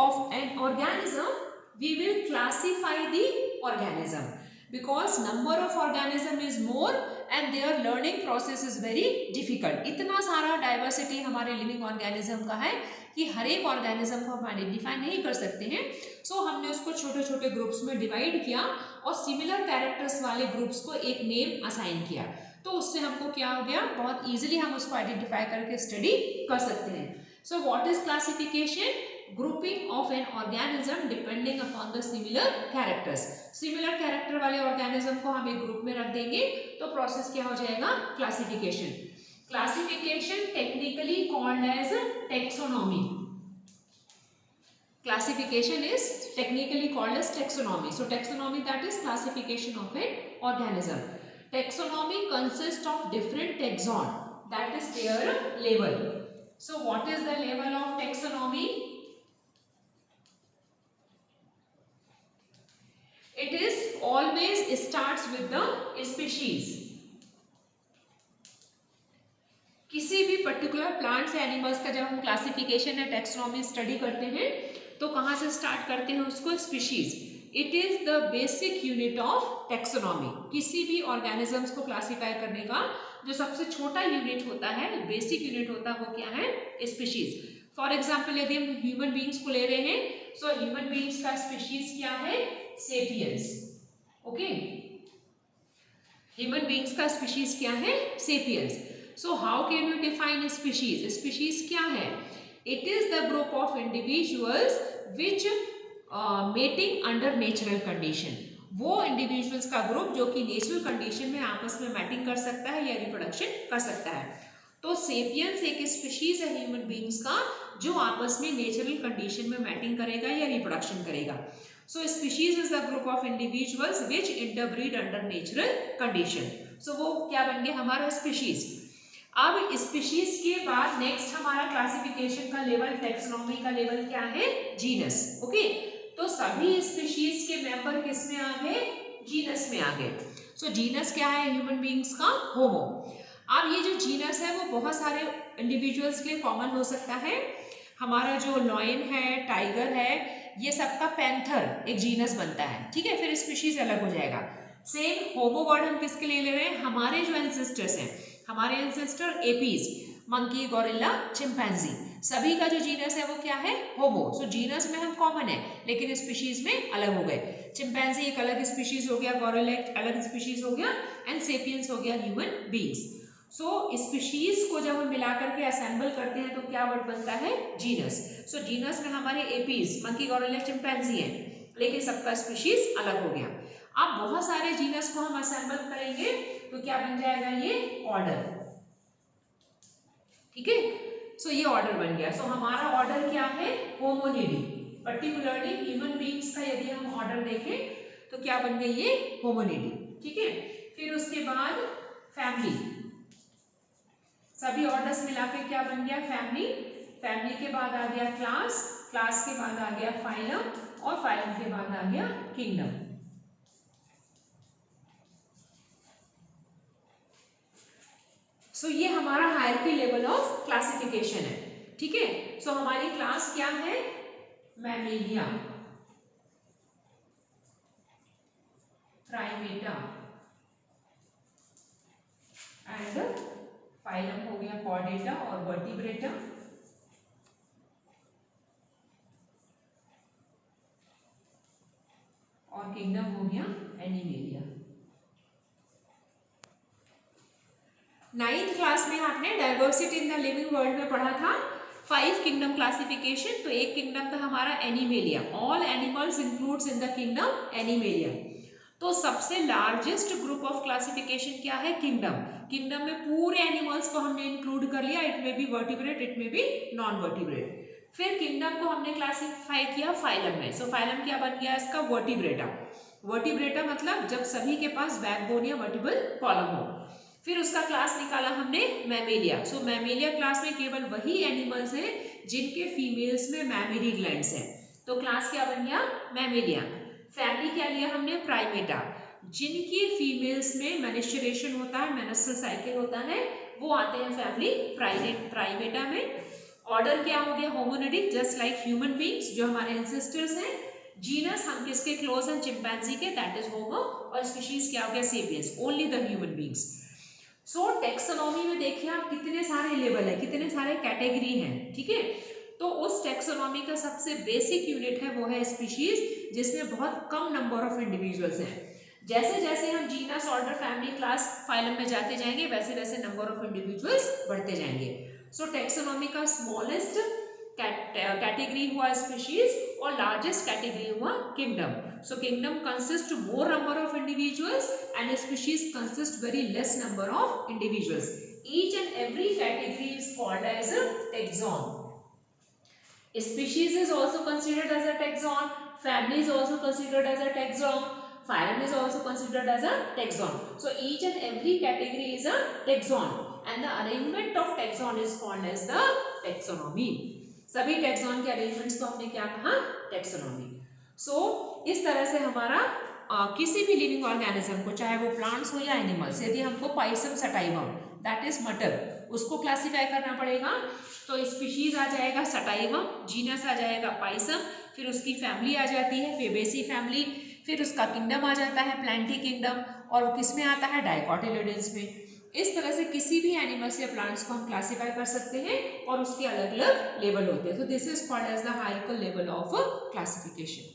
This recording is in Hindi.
of an organism, we will classify the organism because number of organism is more and their learning process is very difficult. इतना सारा डाइवर्सिटी हमारे लिविंग ऑर्गेनिज्म का है कि हर एक ऑर्गेनिज्म को हम आइडेंटिफाई नहीं कर सकते हैं. सो हमने उसको छोटे छोटे ग्रुप्स में डिवाइड किया और सिमिलर कैरेक्टर्स वाले ग्रुप्स को एक नेम असाइन किया. तो उससे हमको क्या हो गया, बहुत इजीली हम उसको आइडेंटिफाई करके स्टडी कर सकते हैं. So what is classification? Grouping of an organism depending upon the similar characters. Similar character वाले ऑर्गेनिज्म को हम एक ग्रुप में रख देंगे तो प्रोसेस क्या हो जाएगा, classification. Classification technically called as taxonomy. Classification is technically called as taxonomy. So taxonomy, that is classification of an organism. Taxonomy consists of different taxon, that is their level. So what is the level of taxonomy? It is always starts with the species. किसी भी पर्टिकुलर प्लांट्स या एनिमल्स का जब हम क्लासिफिकेशन या टैक्सोनॉमी स्टडी करते हैं तो कहाँ से स्टार्ट करते हैं उसको, species. It is the basic unit of taxonomy. किसी भी ऑर्गेनिजम्स को क्लासिफाई करने का जो सबसे छोटा यूनिट होता है, बेसिक यूनिट होता है, वो क्या है, स्पीशीज. फॉर एग्जाम्पल यदि हम ह्यूमन बींग्स को ले रहे हैं, सो ह्यूमन बींग्स का स्पीशीज क्या है, सेपियंस. ओके, ह्यूमन बींग्स का स्पीशीज क्या है, sapiens. So how can you define species? Species क्या है? It is the group of individuals which mating under natural condition. वो individuals का ग्रुप जो कि नेचुरल कंडीशन में आपस में मैटिंग कर सकता है या रिप्रोडक्शन कर सकता है. तो सेपियंस एक स्पीशीज है ह्यूमन बींग्स का जो आपस में नेचुरल कंडीशन में मैटिंग करेगा या रिप्रोडक्शन करेगा. So species is the group of individuals which interbreed under natural condition. So वो क्या बन गया हमारा स्पीशीज. अब स्पीशीज के बाद नेक्स्ट हमारा क्लासिफिकेशन का लेवल, टैक्सोनॉमी का लेवल क्या है, जीनस. ओके, तो सभी स्पीशीज के मेंबर किस में आ गए, जीनस में आ गए. सो जीनस क्या है ह्यूमन बींग्स का, होमो. अब ये जो जीनस है वो बहुत सारे इंडिविजुअल्स के लिए कॉमन हो सकता है. हमारा जो लॉयन है, टाइगर है, ये सबका पैंथर एक जीनस बनता है. ठीक है, फिर स्पीशीज अलग हो जाएगा. सेम होमो वर्ड हम किसके लिए ले रहे हैं, हमारे जो एंसेस्टर्स हैं, हमारे ancestor APs, monkey, gorilla, chimpanzee, सभी का जो जीनस है वो क्या है, होमो. सो जीनस में हम कॉमन है लेकिन स्पीशीज में अलग हो गए. चिंपैंजी एक अलग स्पीशीज हो गया, गोरिल्ला एक अलग स्पीशीज हो गया एंड सेपियंस हो गया ह्यूमन बींग्स. सो स्पीशीज को जब हम मिला करके असेंबल करते हैं तो क्या वर्ड बनता है, जीनस. सो जीनस में हमारे एपीज, मंकी, गोरिल्ला, चिंपैंजी हैं लेकिन सबका स्पीशीज अलग हो गया. अब बहुत सारे जीनस को हम असेंबल करेंगे तो क्या बन जाएगा, ये ऑर्डर. ठीक है, सो ये ऑर्डर बन गया. सो हमारा ऑर्डर क्या है, होमोनिडी. पर्टिकुलरली ह्यूमन बींग्स का यदि हम ऑर्डर देखें तो क्या बन गई, ये होमोनिडी. ठीक है, फिर उसके बाद फैमिली. सभी ऑर्डर्स मिलाकर क्या बन गया, फैमिली. फैमिली के बाद आ गया क्लास, क्लास के बाद आ गया फाइलम और फाइलम के बाद आ गया किंगडम. सो ये हमारा हायरार्की लेवल ऑफ क्लासिफिकेशन है. ठीक है, सो हमारी क्लास क्या है, मैमेलिया, प्राइमेटा एंड फाइलम हो गया कॉर्डेटा और वर्टिब्रेटा. और किंगडम हो गया एनिमेलिया. 9th क्लास में आपने diversity in the living world में पढ़ा था 5 किंगडम क्लासिफिकेशन. तो एक किंगडम था हमारा animalia. All animals includes in the kingdom animalia. तो सबसे लार्जेस्ट ग्रुप ऑफ क्लासिफिकेशन क्या है, किंगडम. किंगडम में पूरे एनिमल्स को हमने इंक्लूड कर लिया. इट में बी वर्टिब्रेट, इट में बी नॉन वर्टिब्रेट. फिर किंगडम को हमने क्लासिफाई किया फाइलम में. सो फाइलम क्या बन गया इसका, वर्टिब्रेटा. वर्टिब्रेटा मतलब जब सभी के पास बैकबोन या वर्टिबल कॉलम हो. फिर उसका क्लास निकाला हमने मैमेलिया. सो मैमेलिया क्लास में केवल वही एनिमल्स हैं जिनके फीमेल्स में मैमेरी ग्लैंड्स हैं. तो क्लास क्या बन गया, मैमेलिया. फैमिली क्या लिया हमने, प्राइमेटा. जिनकी फीमेल्स में मेनिस्चुरेशन होता है, मेनस्ट्रुअल साइकिल होता है, वो आते हैं फैमिली प्राइमेटा में. ऑर्डर क्या हो गया? होमोनिडी, जस्ट लाइक ह्यूमन बींग्स जो हमारे एंसेस्टर्स हैं। जीनस हम किसके क्लोज हैं? चिंपैंजी के, दैट इज होमो। और स्पीशीज क्या हो गया? Sapiens, only the human beings. So taxonomy में देखिए आप कितने सारे लेवल है, कितने सारे कैटेगरी हैं, ठीक है। तो उस टेक्सोनॉमी का सबसे बेसिक यूनिट है वो है स्पीशीज, जिसमें बहुत कम नंबर ऑफ इंडिविजुअल्स हैं। जैसे जैसे हम genus, order, family, class, phylum में जाते जाएंगे वैसे वैसे नंबर ऑफ इंडिविजुअल्स बढ़ते जाएंगे। सो टेक्सोनॉमी का स्मॉलेस्ट कैटेगरी हुआ स्पीशीज और लार्जेस्ट कैटेगरी हुआ kingdom. So kingdom consist more number of individuals and species consist very less number of individuals. Each and every category is called as a taxon. Species is also considered as a taxon. Family is also considered as a taxon. Phylum is also considered as a taxon. So each and every category is a taxon, and the arrangement of taxon is called as the taxonomy. सभी taxon के arrangements को हमने क्या कहा? taxonomy. So इस तरह से हमारा किसी भी लिविंग ऑर्गेनिज्म को, चाहे वो प्लांट्स हो या एनिमल्स, यदि हमको पाइसम सटाइवम दैट इज मटर उसको क्लासिफाई करना पड़ेगा तो स्पीशीज आ जाएगा सटाइवम, जीनस आ जाएगा पाइसम, फिर उसकी फैमिली आ जाती है फेबेसी फैमिली, फिर उसका किंगडम आ जाता है प्लांटी किंगडम, और किस में आता है? डाइकोटिलिडन्स में। इस तरह से किसी भी एनिमल्स या प्लांट्स को हम क्लासिफाई कर सकते हैं और उसके अलग अलग लेवल होते हैं। तो this is called as the hierarchical level of classification.